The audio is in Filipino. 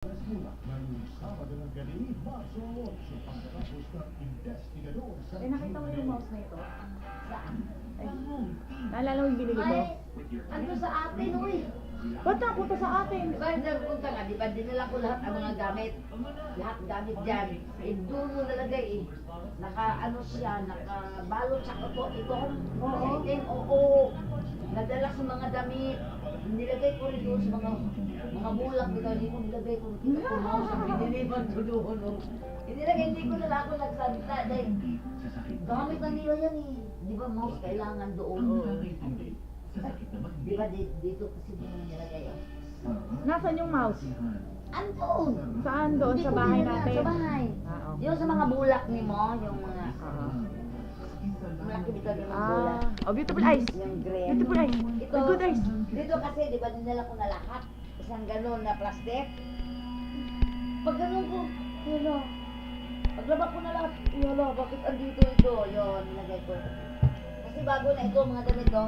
Eh, nakita mo yung mouse na ito? Saan? Ay, naalala mo yung binili ko? Ay, ando sa atin, uy. Ba't napunta sa atin? Diba, nagpunta nga, diba, dinala ko lahat ang mga gamit. Lahat gamit dyan. Eh, doon mo nalagay eh. Ano siya, nakabalot sa ito. Oo. Itim, oo. Nadala sa mga damit. Nilagay ko rin doon sa mga bulang. Hindi ko nilagay ko. Kita ko mo sa pinilipan ko doon. Hindi ko nila ako nagsalita. Dahil gamit na nila yan eh. Di ba mouse kailangan doon? Di ba dito kasi doon nilagay oh. Nasaan yung mouse? Andun! Saan doon? Hindi Sa ko bahay binila, natin? Sa bahay. Ah, okay. Yung sa mga bulak ni mo, yung mga malaki dito yung mga bulak. Oh, beautiful eyes. Yung green. Beautiful eyes. Ito, Good eyes. dito kasi, di ba, dinala ko na lahat. Isang ganun na plastic. Pag ganun ko, yun o. Paglaba ko na lahat, yun o, bakit andito ito? Yun, nilagay ko. Kasi bago na ito, mga damit ko.